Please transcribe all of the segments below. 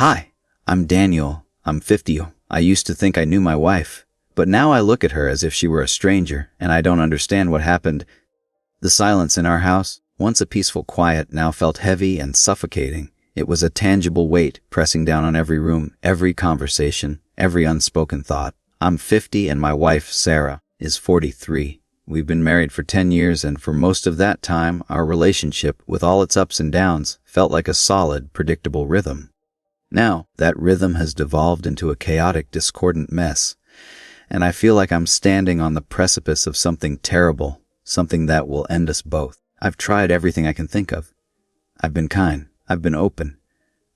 Hi, I'm Daniel. I'm 50. I used to think I knew my wife, but now I look at her as if she were a stranger, and I don't understand what happened. The silence in our house, once a peaceful quiet, now felt heavy and suffocating. It was a tangible weight pressing down on every room, every conversation, every unspoken thought. I'm 50 and my wife, Sarah, is 43. We've been married for 10 years, and for most of that time, our relationship, with all its ups and downs, felt like a solid, predictable rhythm. Now, that rhythm has devolved into a chaotic, discordant mess, and I feel like I'm standing on the precipice of something terrible, something that will end us both. I've tried everything I can think of. I've been kind. I've been open.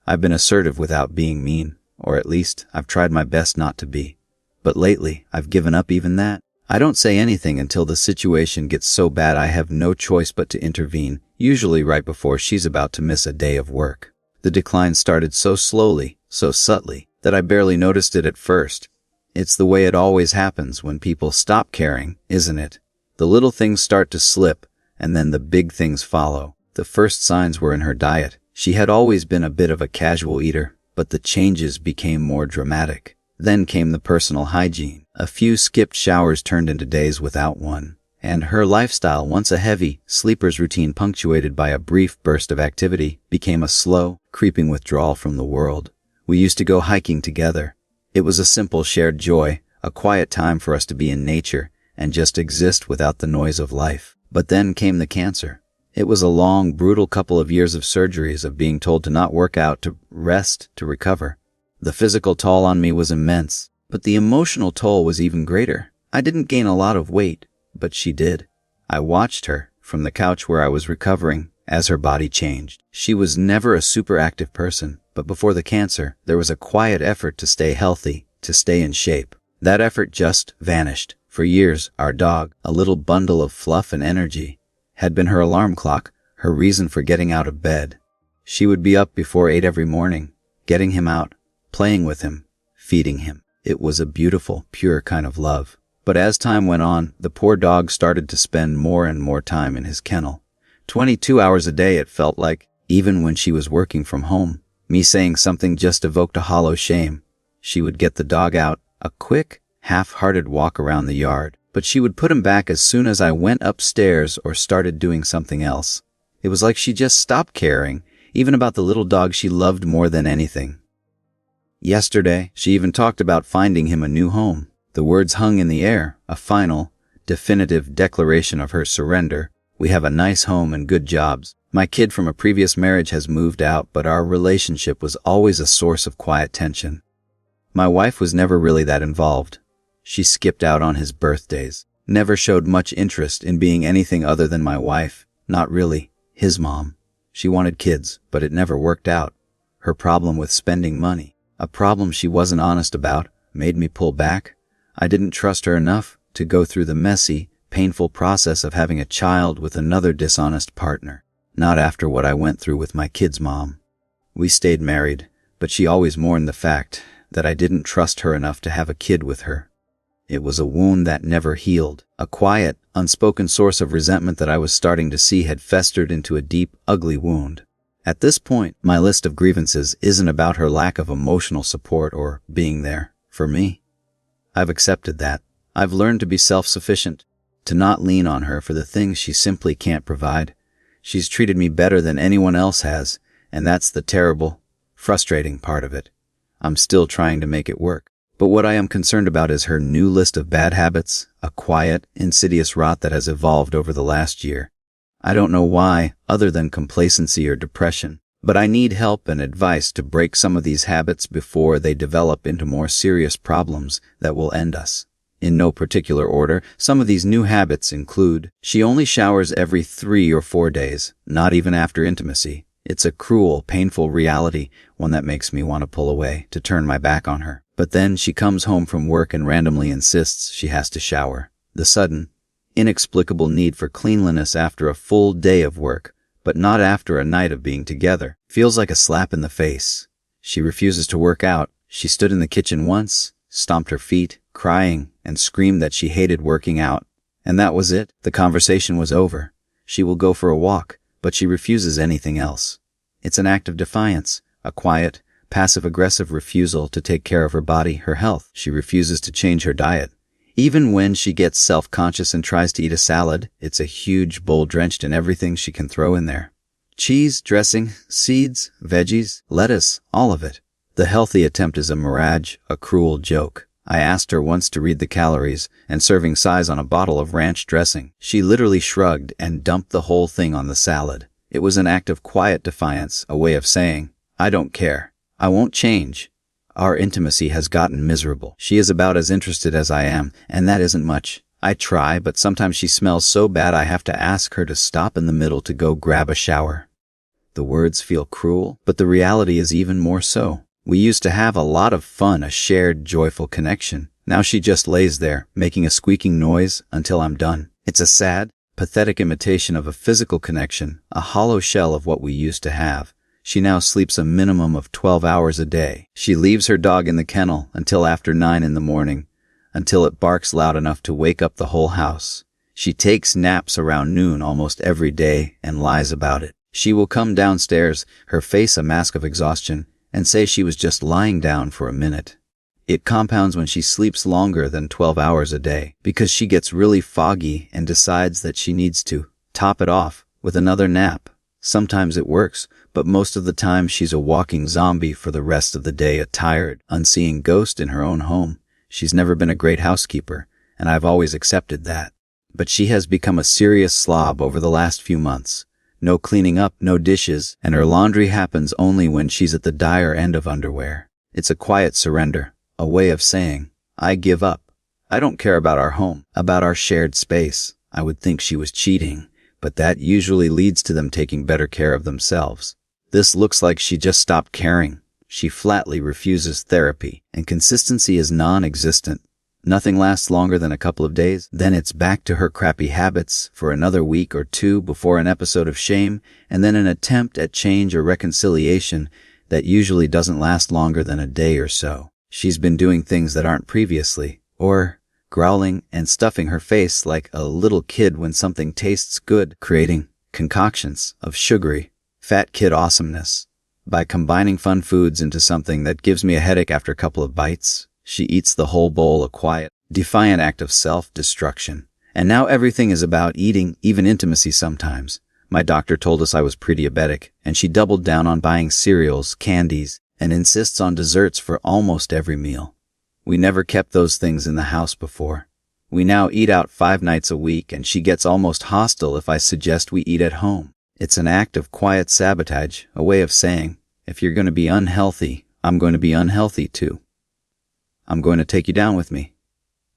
I've been assertive without being mean, or at least I've tried my best not to be. But lately, I've given up even that. I don't say anything until the situation gets so bad I have no choice but to intervene, usually right before she's about to miss a day of work. The decline started so slowly, so subtly, that I barely noticed it at first. It's the way it always happens when people stop caring, isn't it? The little things start to slip, and then the big things follow. The first signs were in her diet. She had always been a bit of a casual eater, but the changes became more dramatic. Then came the personal hygiene. A few skipped showers turned into days without one. And her lifestyle, once a heavy, sleeper's routine punctuated by a brief burst of activity, became a slow, creeping withdrawal from the world. We used to go hiking together. It was a simple shared joy, a quiet time for us to be in nature and just exist without the noise of life. But then came the cancer. It was a long, brutal couple of years of surgeries, of being told to not work out, to rest, to recover. The physical toll on me was immense, but the emotional toll was even greater. I didn't gain a lot of weight, but she did. I watched her, from the couch where I was recovering, as her body changed. She was never a super active person, but before the cancer, there was a quiet effort to stay healthy, to stay in shape. That effort just vanished. For years, our dog, a little bundle of fluff and energy, had been her alarm clock, her reason for getting out of bed. She would be up before 8 every morning, getting him out, playing with him, feeding him. It was a beautiful, pure kind of love. But as time went on, the poor dog started to spend more and more time in his kennel. 22 hours a day it felt like, even when she was working from home. Me saying something just evoked a hollow shame. She would get the dog out, a quick, half-hearted walk around the yard, but she would put him back as soon as I went upstairs or started doing something else. It was like she just stopped caring, even about the little dog she loved more than anything. Yesterday, she even talked about finding him a new home. The words hung in the air, a final, definitive declaration of her surrender. We have a nice home and good jobs. My kid from a previous marriage has moved out, but our relationship was always a source of quiet tension. My wife was never really that involved. She skipped out on his birthdays, never showed much interest in being anything other than my wife, not really his mom. She wanted kids, but it never worked out. Her problem with spending money, a problem she wasn't honest about, made me pull back. I didn't trust her enough to go through the messy, painful process of having a child with another dishonest partner. Not after what I went through with my kid's mom. We stayed married, but she always mourned the fact that I didn't trust her enough to have a kid with her. It was a wound that never healed. A quiet, unspoken source of resentment that I was starting to see had festered into a deep, ugly wound. At this point, my list of grievances isn't about her lack of emotional support or being there for me. I've accepted that. I've learned to be self-sufficient, to not lean on her for the things she simply can't provide. She's treated me better than anyone else has, and that's the terrible, frustrating part of it. I'm still trying to make it work. But what I am concerned about is her new list of bad habits, a quiet, insidious rot that has evolved over the last year. I don't know why, other than complacency or depression, but I need help and advice to break some of these habits before they develop into more serious problems that will end us. In no particular order, some of these new habits include: she only showers every 3 or 4 days, not even after intimacy. It's a cruel, painful reality, one that makes me want to pull away, to turn my back on her. But then she comes home from work and randomly insists she has to shower. The sudden, inexplicable need for cleanliness after a full day of work, but not after a night of being together, feels like a slap in the face. She refuses to work out. She stood in the kitchen once, stomped her feet, crying, and screamed that she hated working out. And that was it. The conversation was over. She will go for a walk, but she refuses anything else. It's an act of defiance, a quiet, passive-aggressive refusal to take care of her body, her health. She refuses to change her diet. Even when she gets self-conscious and tries to eat a salad, it's a huge bowl drenched in everything she can throw in there. Cheese, dressing, seeds, veggies, lettuce, all of it. The healthy attempt is a mirage, a cruel joke. I asked her once to read the calories and serving size on a bottle of ranch dressing. She literally shrugged and dumped the whole thing on the salad. It was an act of quiet defiance, a way of saying, I don't care. I won't change. Our intimacy has gotten miserable. She is about as interested as I am, and that isn't much. I try, but sometimes she smells so bad I have to ask her to stop in the middle to go grab a shower. The words feel cruel, but the reality is even more so. We used to have a lot of fun, a shared, joyful connection. Now she just lays there, making a squeaking noise until I'm done. It's a sad, pathetic imitation of a physical connection, a hollow shell of what we used to have. She now sleeps a minimum of 12 hours a day. She leaves her dog in the kennel until after 9 in the morning, until it barks loud enough to wake up the whole house. She takes naps around noon almost every day and lies about it. She will come downstairs, her face a mask of exhaustion, and say she was just lying down for a minute. It compounds when she sleeps longer than 12 hours a day, because she gets really foggy and decides that she needs to top it off with another nap. Sometimes it works, but most of the time she's a walking zombie for the rest of the day, a tired, unseeing ghost in her own home. She's never been a great housekeeper, and I've always accepted that. But she has become a serious slob over the last few months. No cleaning up, no dishes, and her laundry happens only when she's at the dire end of underwear. It's a quiet surrender, a way of saying, I give up. I don't care about our home, about our shared space. I would think she was cheating, but that usually leads to them taking better care of themselves. This looks like she just stopped caring. She flatly refuses therapy, and consistency is non-existent. Nothing lasts longer than a couple of days, then it's back to her crappy habits for another week or two before an episode of shame, and then an attempt at change or reconciliation that usually doesn't last longer than a day or so. She's been doing things that aren't previously, or growling and stuffing her face like a little kid when something tastes good, creating concoctions of sugary, fat kid awesomeness. By combining fun foods into something that gives me a headache after a couple of bites, she eats the whole bowl, a quiet, defiant act of self-destruction. And now everything is about eating, even intimacy sometimes. My doctor told us I was pre-diabetic, and she doubled down on buying cereals, candies, and insists on desserts for almost every meal. We never kept those things in the house before. We now eat out 5 nights a week, and she gets almost hostile if I suggest we eat at home. It's an act of quiet sabotage, a way of saying, if you're going to be unhealthy, I'm going to be unhealthy too. I'm going to take you down with me.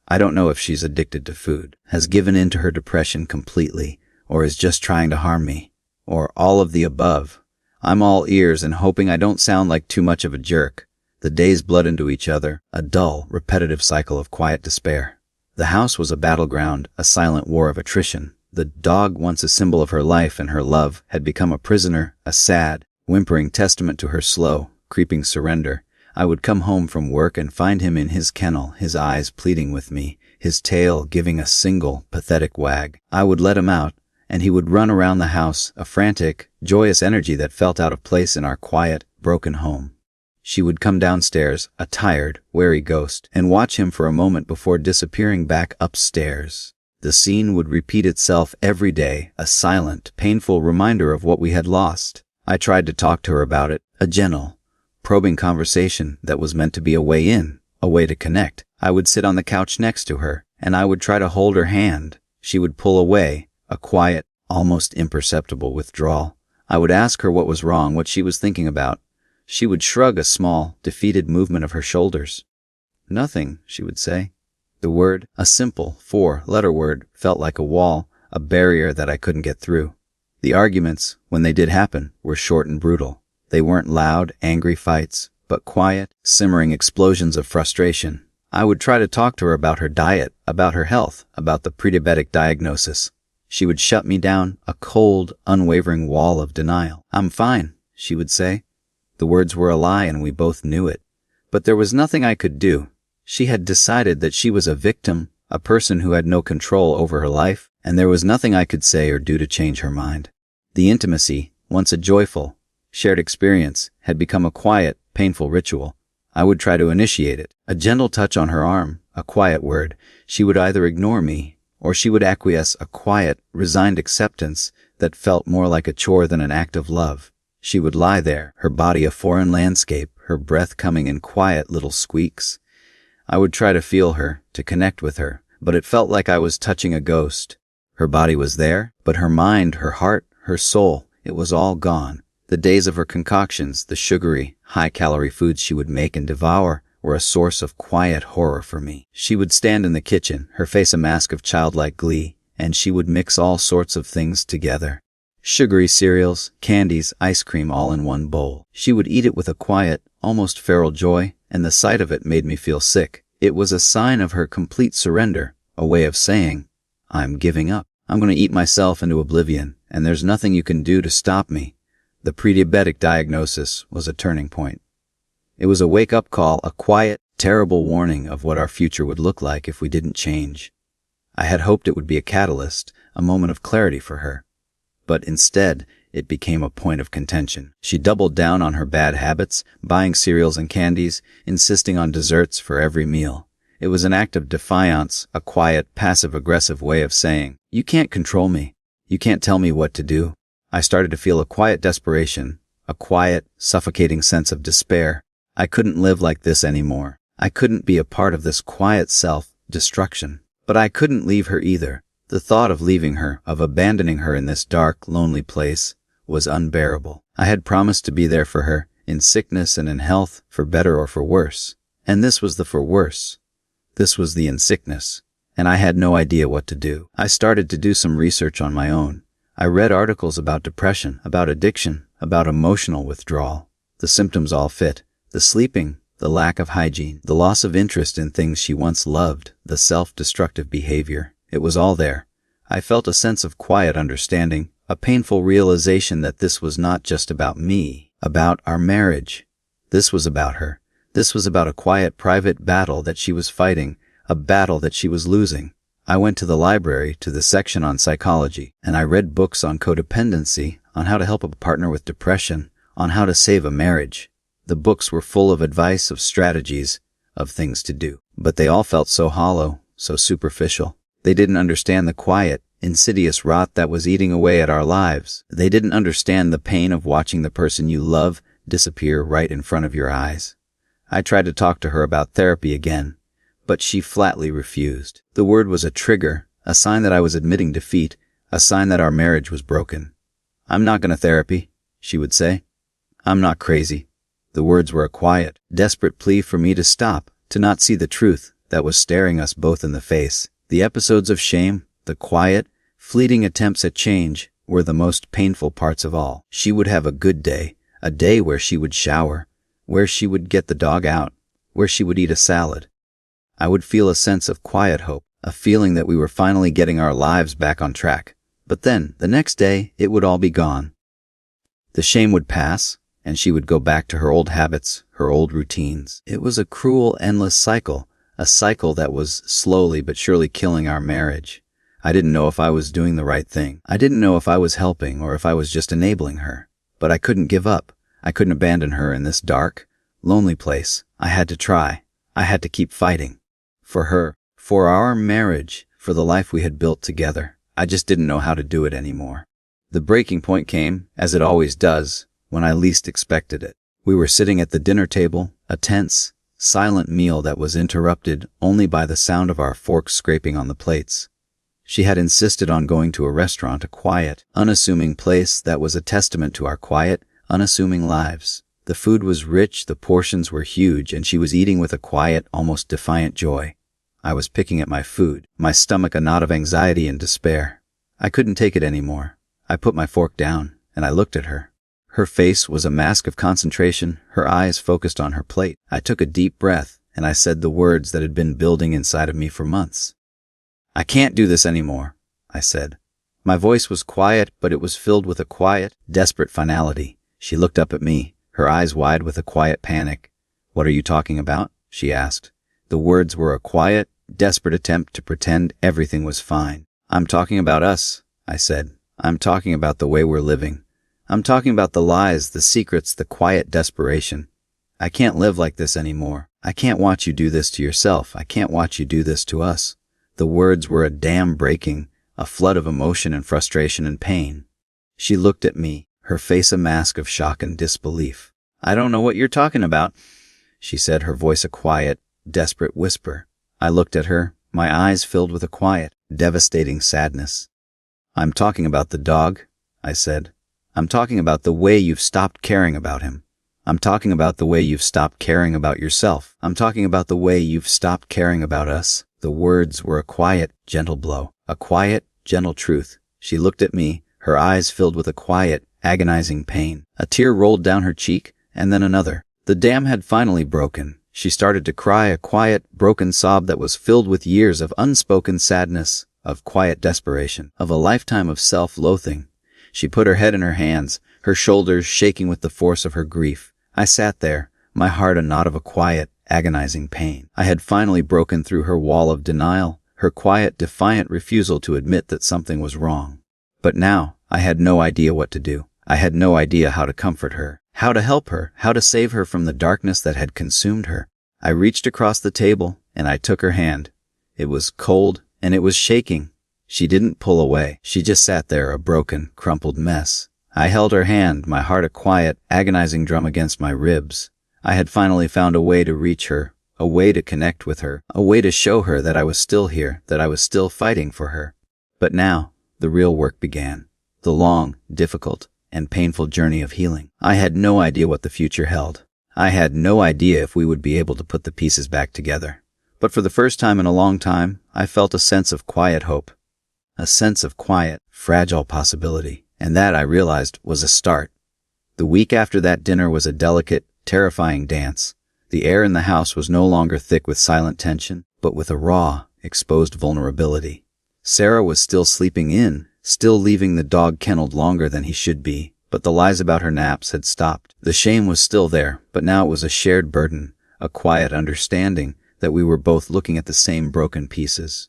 I don't know if she's addicted to food, has given in to her depression completely, or is just trying to harm me, or all of the above. I'm all ears and hoping I don't sound like too much of a jerk. The days blood into each other, a dull, repetitive cycle of quiet despair. The house was a battleground, a silent war of attrition. The dog, once a symbol of her life and her love, had become a prisoner, a sad, whimpering testament to her slow, creeping surrender. I would come home from work and find him in his kennel, his eyes pleading with me, his tail giving a single, pathetic wag. I would let him out, and he would run around the house, a frantic, joyous energy that felt out of place in our quiet, broken home. She would come downstairs, a tired, wary ghost, and watch him for a moment before disappearing back upstairs. The scene would repeat itself every day, a silent, painful reminder of what we had lost. I tried to talk to her about it, a gentle, probing conversation that was meant to be a way in, a way to connect. I would sit on the couch next to her, and I would try to hold her hand. She would pull away, a quiet, almost imperceptible withdrawal. I would ask her what was wrong, what she was thinking about. She would shrug a small, defeated movement of her shoulders. Nothing, she would say. The word, a simple, 4-letter word, felt like a wall, a barrier that I couldn't get through. The arguments, when they did happen, were short and brutal. They weren't loud, angry fights, but quiet, simmering explosions of frustration. I would try to talk to her about her diet, about her health, about the pre-diabetic diagnosis. She would shut me down, a cold, unwavering wall of denial. I'm fine, she would say. The words were a lie and we both knew it. But there was nothing I could do. She had decided that she was a victim, a person who had no control over her life, and there was nothing I could say or do to change her mind. The intimacy, once a joyful, shared experience, had become a quiet, painful ritual. I would try to initiate it. A gentle touch on her arm, a quiet word. She would either ignore me, or she would acquiesce, a quiet, resigned acceptance that felt more like a chore than an act of love. She would lie there, her body a foreign landscape, her breath coming in quiet little squeaks. I would try to feel her, to connect with her, but it felt like I was touching a ghost. Her body was there, but her mind, her heart, her soul, it was all gone. The days of her concoctions, the sugary, high-calorie foods she would make and devour, were a source of quiet horror for me. She would stand in the kitchen, her face a mask of childlike glee, and she would mix all sorts of things together. Sugary cereals, candies, ice cream all in one bowl. She would eat it with a quiet, almost feral joy, and the sight of it made me feel sick. It was a sign of her complete surrender, a way of saying, I'm giving up. I'm going to eat myself into oblivion, and there's nothing you can do to stop me. The pre-diabetic diagnosis was a turning point. It was a wake-up call, a quiet, terrible warning of what our future would look like if we didn't change. I had hoped it would be a catalyst, a moment of clarity for her. But instead, it became a point of contention. She doubled down on her bad habits, buying cereals and candies, insisting on desserts for every meal. It was an act of defiance, a quiet, passive-aggressive way of saying, you can't control me. You can't tell me what to do. I started to feel a quiet desperation, a quiet, suffocating sense of despair. I couldn't live like this anymore. I couldn't be a part of this quiet self-destruction. But I couldn't leave her either. The thought of leaving her, of abandoning her in this dark, lonely place, was unbearable. I had promised to be there for her, in sickness and in health, for better or for worse. And this was the for worse. This was the in sickness. And I had no idea what to do. I started to do some research on my own. I read articles about depression, about addiction, about emotional withdrawal. The symptoms all fit. The sleeping, the lack of hygiene, the loss of interest in things she once loved, the self-destructive behavior. It was all there. I felt a sense of quiet understanding, a painful realization that this was not just about me, about our marriage. This was about her. This was about a quiet, private battle that she was fighting, a battle that she was losing. I went to the library, to the section on psychology, and I read books on codependency, on how to help a partner with depression, on how to save a marriage. The books were full of advice, of strategies, of things to do. But they all felt so hollow, so superficial. They didn't understand the quiet, insidious rot that was eating away at our lives. They didn't understand the pain of watching the person you love disappear right in front of your eyes. I tried to talk to her about therapy again, but she flatly refused. The word was a trigger, a sign that I was admitting defeat, a sign that our marriage was broken. I'm not going to therapy, she would say. I'm not crazy. The words were a quiet, desperate plea for me to stop, to not see the truth that was staring us both in the face. The episodes of shame, the quiet, fleeting attempts at change, were the most painful parts of all. She would have a good day, a day where she would shower, where she would get the dog out, where she would eat a salad. I would feel a sense of quiet hope, a feeling that we were finally getting our lives back on track. But then, the next day, it would all be gone. The shame would pass, and she would go back to her old habits, her old routines. It was a cruel, endless cycle, a cycle that was slowly but surely killing our marriage. I didn't know if I was doing the right thing. I didn't know if I was helping or if I was just enabling her. But I couldn't give up. I couldn't abandon her in this dark, lonely place. I had to try. I had to keep fighting. For her, for our marriage, for the life we had built together. I just didn't know how to do it anymore. The breaking point came, as it always does, when I least expected it. We were sitting at the dinner table, a tense, silent meal that was interrupted only by the sound of our forks scraping on the plates. She had insisted on going to a restaurant, a quiet, unassuming place that was a testament to our quiet, unassuming lives. The food was rich, the portions were huge, and she was eating with a quiet, almost defiant joy. I was picking at my food, my stomach a knot of anxiety and despair. I couldn't take it anymore. I put my fork down, and I looked at her. Her face was a mask of concentration, her eyes focused on her plate. I took a deep breath, and I said the words that had been building inside of me for months. I can't do this anymore, I said. My voice was quiet, but it was filled with a quiet, desperate finality. She looked up at me, her eyes wide with a quiet panic. What are you talking about? She asked. The words were a quiet, desperate attempt to pretend everything was fine. I'm talking about us, I said. I'm talking about the way we're living. I'm talking about the lies, the secrets, the quiet desperation. I can't live like this anymore. I can't watch you do this to yourself. I can't watch you do this to us. The words were a dam breaking, a flood of emotion and frustration and pain. She looked at me, her face a mask of shock and disbelief. I don't know what you're talking about, she said, her voice a quiet, desperate whisper. I looked at her, my eyes filled with a quiet, devastating sadness. I'm talking about the dog, I said. I'm talking about the way you've stopped caring about him. I'm talking about the way you've stopped caring about yourself. I'm talking about the way you've stopped caring about us. The words were a quiet, gentle blow, a quiet, gentle truth. She looked at me, her eyes filled with a quiet, agonizing pain. A tear rolled down her cheek, and then another. The dam had finally broken. She started to cry, a quiet, broken sob that was filled with years of unspoken sadness, of quiet desperation, of a lifetime of self-loathing. She put her head in her hands, her shoulders shaking with the force of her grief. I sat there, my heart a knot of a quiet, agonizing pain. I had finally broken through her wall of denial, her quiet, defiant refusal to admit that something was wrong. But now, I had no idea what to do. I had no idea how to comfort her, how to help her, how to save her from the darkness that had consumed her. I reached across the table, and I took her hand. It was cold, and it was shaking. She didn't pull away. She just sat there, a broken, crumpled mess. I held her hand, my heart a quiet, agonizing drum against my ribs. I had finally found a way to reach her, a way to connect with her, a way to show her that I was still here, that I was still fighting for her. But now, the real work began. The long, difficult, and painful journey of healing. I had no idea what the future held. I had no idea if we would be able to put the pieces back together. But for the first time in a long time, I felt a sense of quiet hope. A sense of quiet, fragile possibility. And that, I realized, was a start. The week after that dinner was a delicate, terrifying dance. The air in the house was no longer thick with silent tension, but with a raw, exposed vulnerability. Sarah was still sleeping in, still leaving the dog kenneled longer than he should be, but the lies about her naps had stopped. The shame was still there, but now it was a shared burden, a quiet understanding that we were both looking at the same broken pieces.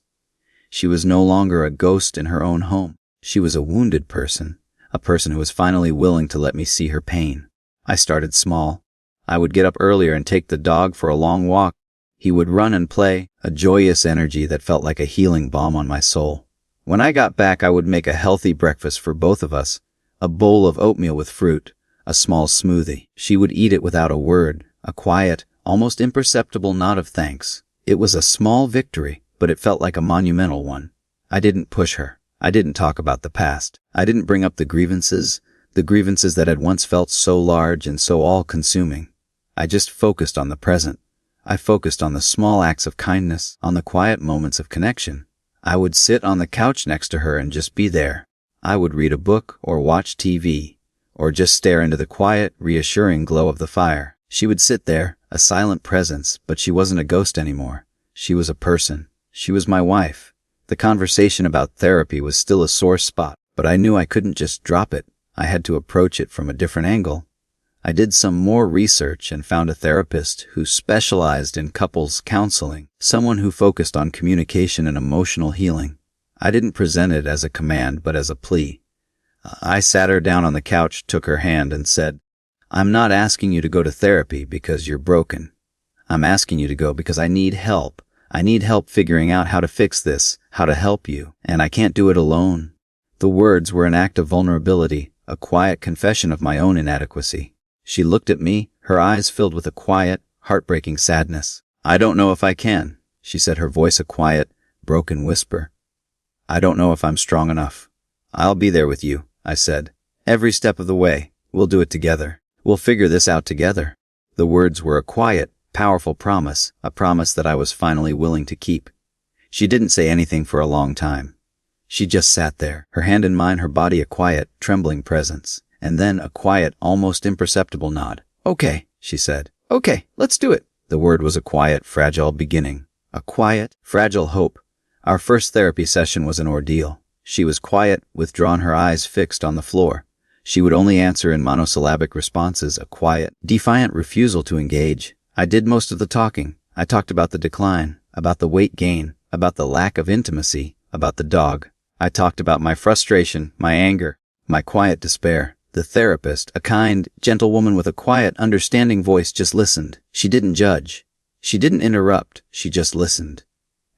She was no longer a ghost in her own home. She was a wounded person, a person who was finally willing to let me see her pain. I started small. I would get up earlier and take the dog for a long walk. He would run and play, a joyous energy that felt like a healing balm on my soul. When I got back, I would make a healthy breakfast for both of us, a bowl of oatmeal with fruit, a small smoothie. She would eat it without a word, a quiet, almost imperceptible nod of thanks. It was a small victory, but it felt like a monumental one. I didn't push her. I didn't talk about the past. I didn't bring up the grievances that had once felt so large and so all-consuming. I just focused on the present. I focused on the small acts of kindness, on the quiet moments of connection. I would sit on the couch next to her and just be there. I would read a book or watch TV, or just stare into the quiet, reassuring glow of the fire. She would sit there, a silent presence, but she wasn't a ghost anymore. She was a person. She was my wife. The conversation about therapy was still a sore spot, but I knew I couldn't just drop it. I had to approach it from a different angle. I did some more research and found a therapist who specialized in couples counseling, someone who focused on communication and emotional healing. I didn't present it as a command, but as a plea. I sat her down on the couch, took her hand, and said, "I'm not asking you to go to therapy because you're broken. I'm asking you to go because I need help. I need help figuring out how to fix this, how to help you, and I can't do it alone." The words were an act of vulnerability, a quiet confession of my own inadequacy. She looked at me, her eyes filled with a quiet, heartbreaking sadness. "I don't know if I can," she said, her voice a quiet, broken whisper. "I don't know if I'm strong enough." "I'll be there with you," I said. "Every step of the way. We'll do it together. We'll figure this out together." The words were a quiet, powerful promise, a promise that I was finally willing to keep. She didn't say anything for a long time. She just sat there, her hand in mine, her body a quiet, trembling presence, and then a quiet, almost imperceptible nod. "Okay," she said. "Okay, let's do it." The word was a quiet, fragile beginning, a quiet, fragile hope. Our first therapy session was an ordeal. She was quiet, withdrawn, her eyes fixed on the floor. She would only answer in monosyllabic responses, a quiet, defiant refusal to engage. I did most of the talking. I talked about the decline, about the weight gain, about the lack of intimacy, about the dog. I talked about my frustration, my anger, my quiet despair. The therapist, a kind, gentle woman with a quiet, understanding voice, just listened. She didn't judge. She didn't interrupt. She just listened.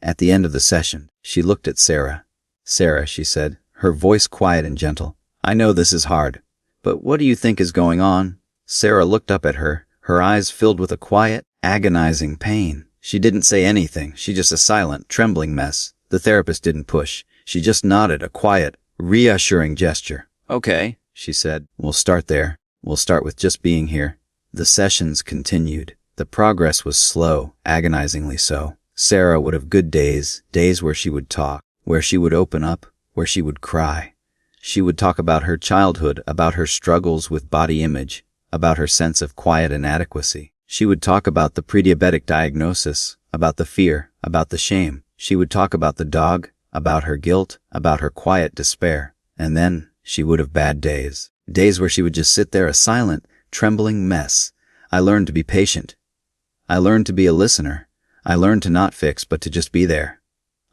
At the end of the session, she looked at Sarah. "Sarah," she said, her voice quiet and gentle, "I know this is hard, but what do you think is going on?" Sarah looked up at her, her eyes filled with a quiet, agonizing pain. She didn't say anything. She just a silent, trembling mess. The therapist didn't push. She just nodded, a quiet, reassuring gesture. "Okay," she said. "We'll start there. We'll start with just being here." The sessions continued. The progress was slow, agonizingly so. Sarah would have good days, days where she would talk, where she would open up, where she would cry. She would talk about her childhood, about her struggles with body image, about her sense of quiet inadequacy. She would talk about the prediabetic diagnosis, about the fear, about the shame. She would talk about the dog, about her guilt, about her quiet despair. And then she would have bad days. Days where she would just sit there, a silent, trembling mess. I learned to be patient. I learned to be a listener. I learned to not fix, but to just be there.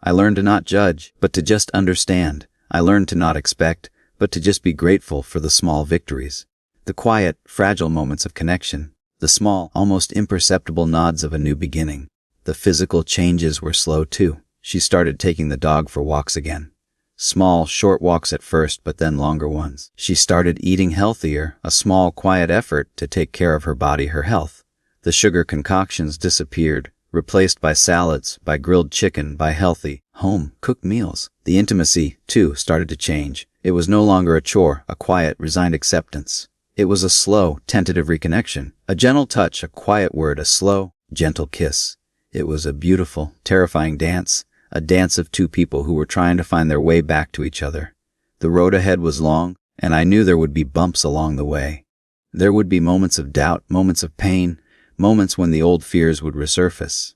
I learned to not judge, but to just understand. I learned to not expect, but to just be grateful for the small victories. The quiet, fragile moments of connection. The small, almost imperceptible nods of a new beginning. The physical changes were slow too. She started taking the dog for walks again. Small, short walks at first, but then longer ones. She started eating healthier, a small, quiet effort to take care of her body, her health. The sugar concoctions disappeared, replaced by salads, by grilled chicken, by healthy, home-cooked meals. The intimacy, too, started to change. It was no longer a chore, a quiet, resigned acceptance. It was a slow, tentative reconnection. A gentle touch, a quiet word, a slow, gentle kiss. It was a beautiful, terrifying dance, a dance of two people who were trying to find their way back to each other. The road ahead was long, and I knew there would be bumps along the way. There would be moments of doubt, moments of pain, moments when the old fears would resurface.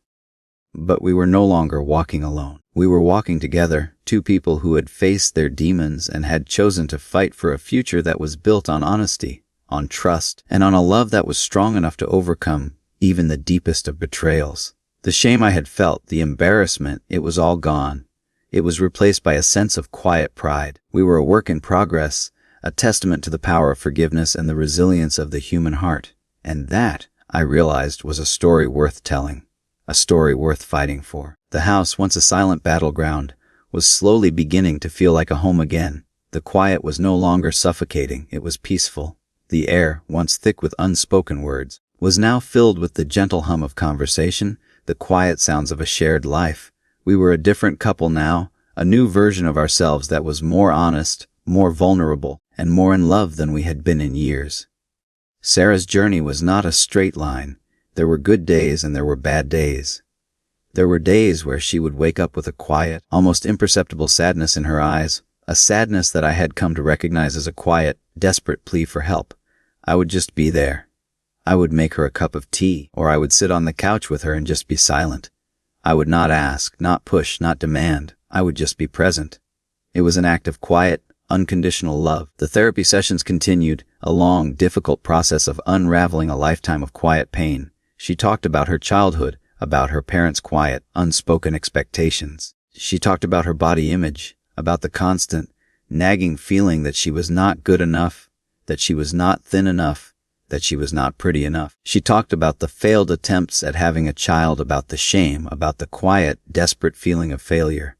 But we were no longer walking alone. We were walking together, two people who had faced their demons and had chosen to fight for a future that was built on honesty, on trust, and on a love that was strong enough to overcome even the deepest of betrayals. The shame I had felt, the embarrassment, it was all gone. It was replaced by a sense of quiet pride. We were a work in progress, a testament to the power of forgiveness and the resilience of the human heart. And that, I realized, was a story worth telling, a story worth fighting for. The house, once a silent battleground, was slowly beginning to feel like a home again. The quiet was no longer suffocating, it was peaceful. The air, once thick with unspoken words, was now filled with the gentle hum of conversation, the quiet sounds of a shared life. We were a different couple now, a new version of ourselves that was more honest, more vulnerable, and more in love than we had been in years. Sarah's journey was not a straight line. There were good days and there were bad days. There were days where she would wake up with a quiet, almost imperceptible sadness in her eyes, a sadness that I had come to recognize as a quiet, desperate plea for help. I would just be there. I would make her a cup of tea, or I would sit on the couch with her and just be silent. I would not ask, not push, not demand. I would just be present. It was an act of quiet, unconditional love. The therapy sessions continued, a long, difficult process of unraveling a lifetime of quiet pain. She talked about her childhood, about her parents' quiet, unspoken expectations. She talked about her body image, about the constant, nagging feeling that she was not good enough, that she was not thin enough, that she was not pretty enough. She talked about the failed attempts at having a child, about the shame, about the quiet, desperate feeling of failure.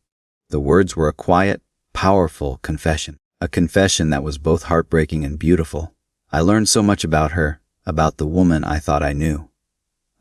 The words were a quiet, powerful confession, a confession that was both heartbreaking and beautiful. I learned so much about her, about the woman I thought I knew.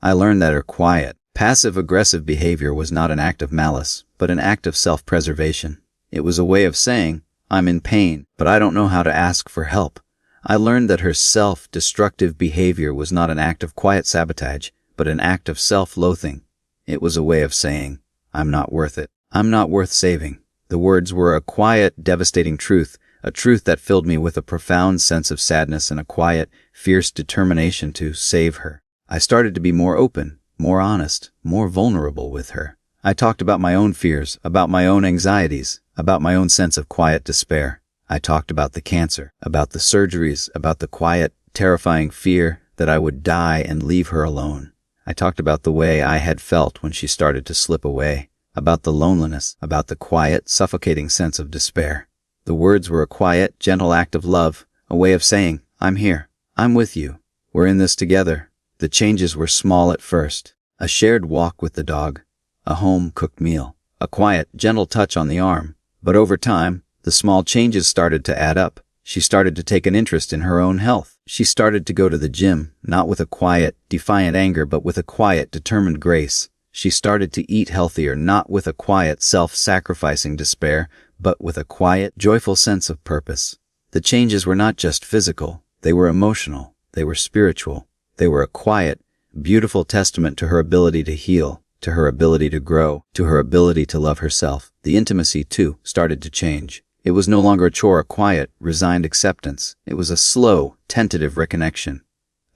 I learned that her quiet, passive-aggressive behavior was not an act of malice, but an act of self-preservation. It was a way of saying, "I'm in pain, but I don't know how to ask for help." I learned that her self-destructive behavior was not an act of quiet sabotage, but an act of self-loathing. It was a way of saying, "I'm not worth it. I'm not worth saving." The words were a quiet, devastating truth, a truth that filled me with a profound sense of sadness and a quiet, fierce determination to save her. I started to be more open, more honest, more vulnerable with her. I talked about my own fears, about my own anxieties, about my own sense of quiet despair. I talked about the cancer, about the surgeries, about the quiet, terrifying fear that I would die and leave her alone. I talked about the way I had felt when she started to slip away, about the loneliness, about the quiet, suffocating sense of despair. The words were a quiet, gentle act of love, a way of saying, I'm here, I'm with you, we're in this together. The changes were small at first. A shared walk with the dog, a home-cooked meal, a quiet, gentle touch on the arm. But over time, the small changes started to add up. She started to take an interest in her own health. She started to go to the gym, not with a quiet, defiant anger, but with a quiet, determined grace. She started to eat healthier, not with a quiet, self-sacrificing despair, but with a quiet, joyful sense of purpose. The changes were not just physical. They were emotional. They were spiritual. They were a quiet, beautiful testament to her ability to heal, to her ability to grow, to her ability to love herself. The intimacy, too, started to change. It was no longer a chore, a quiet, resigned acceptance. It was a slow, tentative reconnection.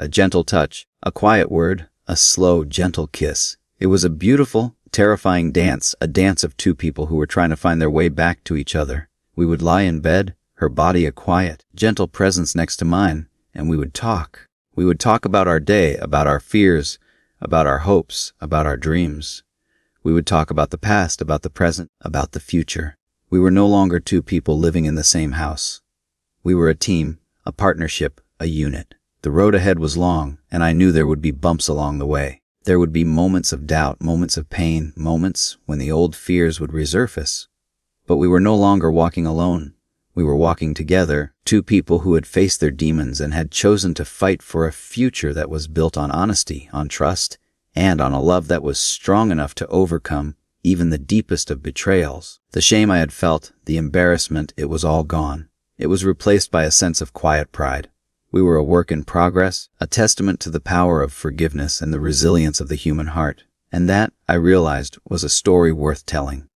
A gentle touch, a quiet word, a slow, gentle kiss. It was a beautiful, terrifying dance, a dance of two people who were trying to find their way back to each other. We would lie in bed, her body a quiet, gentle presence next to mine, and we would talk. We would talk about our day, about our fears, about our hopes, about our dreams. We would talk about the past, about the present, about the future. We were no longer two people living in the same house. We were a team, a partnership, a unit. The road ahead was long, and I knew there would be bumps along the way. There would be moments of doubt, moments of pain, moments when the old fears would resurface. But we were no longer walking alone. We were walking together, two people who had faced their demons and had chosen to fight for a future that was built on honesty, on trust, and on a love that was strong enough to overcome even the deepest of betrayals. The shame I had felt, the embarrassment, it was all gone. It was replaced by a sense of quiet pride. We were a work in progress, a testament to the power of forgiveness and the resilience of the human heart. And that, I realized, was a story worth telling.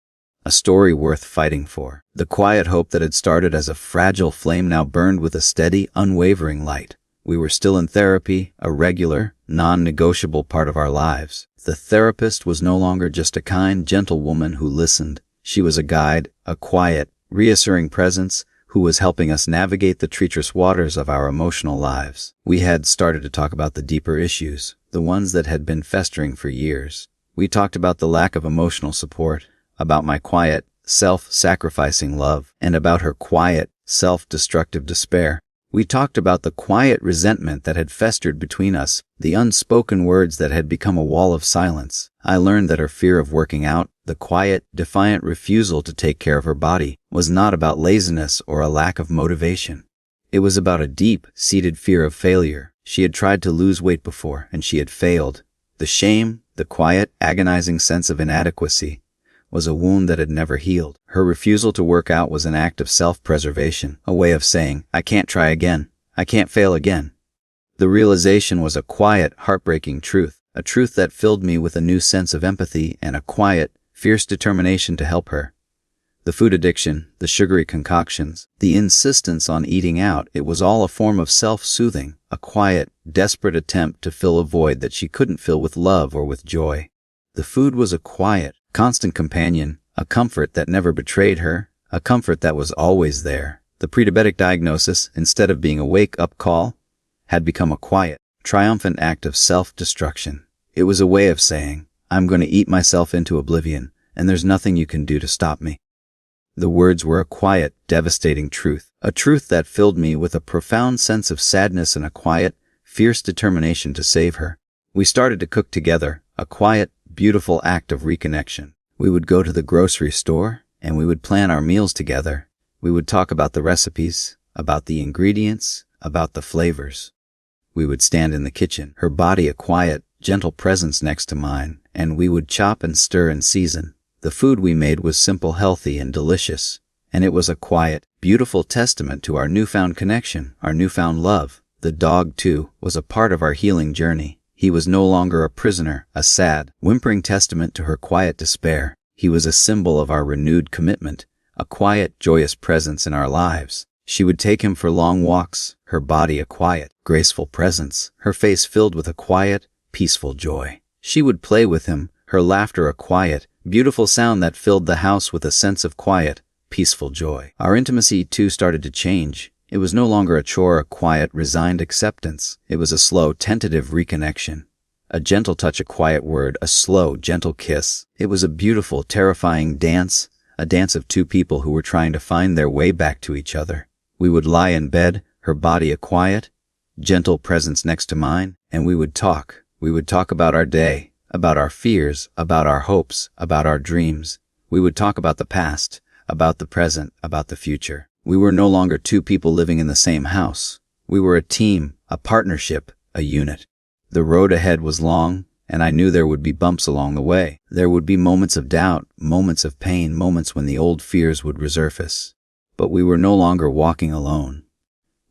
A story worth fighting for. The quiet hope that had started as a fragile flame now burned with a steady, unwavering light. We were still in therapy, a regular, non-negotiable part of our lives. The therapist was no longer just a kind, gentle woman who listened. She was a guide, a quiet, reassuring presence who was helping us navigate the treacherous waters of our emotional lives. We had started to talk about the deeper issues, the ones that had been festering for years. We talked about the lack of emotional support, about my quiet, self-sacrificing love, and about her quiet, self-destructive despair. We talked about the quiet resentment that had festered between us, the unspoken words that had become a wall of silence. I learned that her fear of working out, the quiet, defiant refusal to take care of her body, was not about laziness or a lack of motivation. It was about a deep-seated fear of failure. She had tried to lose weight before, and she had failed. The shame, the quiet, agonizing sense of inadequacy, was a wound that had never healed. Her refusal to work out was an act of self-preservation, a way of saying, I can't try again. I can't fail again. The realization was a quiet, heartbreaking truth, a truth that filled me with a new sense of empathy and a quiet, fierce determination to help her. The food addiction, the sugary concoctions, the insistence on eating out, it was all a form of self-soothing, a quiet, desperate attempt to fill a void that she couldn't fill with love or with joy. The food was a quiet, constant companion, a comfort that never betrayed her, a comfort that was always there. The pre-diabetic diagnosis, instead of being a wake-up call, had become a quiet, triumphant act of self-destruction. It was a way of saying, I'm going to eat myself into oblivion, and there's nothing you can do to stop me. The words were a quiet, devastating truth, a truth that filled me with a profound sense of sadness and a quiet, fierce determination to save her. We started to cook together, a quiet, beautiful act of reconnection. We would go to the grocery store, and we would plan our meals together. We would talk about the recipes, about the ingredients, about the flavors. We would stand in the kitchen, her body a quiet, gentle presence next to mine, and we would chop and stir and season. The food we made was simple, healthy, and delicious, and it was a quiet, beautiful testament to our newfound connection, our newfound love. The dog, too, was a part of our healing journey. He was no longer a prisoner, a sad, whimpering testament to her quiet despair. He was a symbol of our renewed commitment, a quiet, joyous presence in our lives. She would take him for long walks, her body a quiet, graceful presence, her face filled with a quiet, peaceful joy. She would play with him, her laughter a quiet, beautiful sound that filled the house with a sense of quiet, peaceful joy. Our intimacy, too, started to change. It was no longer a chore, a quiet, resigned acceptance. It was a slow, tentative reconnection. A gentle touch, a quiet word, a slow, gentle kiss. It was a beautiful, terrifying dance, a dance of two people who were trying to find their way back to each other. We would lie in bed, her body a quiet, gentle presence next to mine, and we would talk. We would talk about our day, about our fears, about our hopes, about our dreams. We would talk about the past, about the present, about the future. We were no longer two people living in the same house. We were a team, a partnership, a unit. The road ahead was long, and I knew there would be bumps along the way. There would be moments of doubt, moments of pain, moments when the old fears would resurface. But we were no longer walking alone.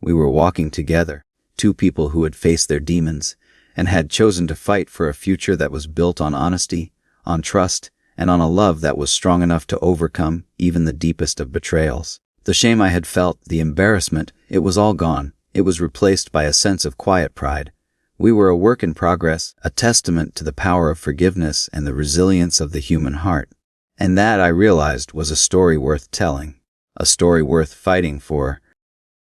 We were walking together, two people who had faced their demons and had chosen to fight for a future that was built on honesty, on trust, and on a love that was strong enough to overcome even the deepest of betrayals. The shame I had felt, the embarrassment, it was all gone. It was replaced by a sense of quiet pride. We were a work in progress, a testament to the power of forgiveness and the resilience of the human heart. And that, I realized, was a story worth telling, a story worth fighting for,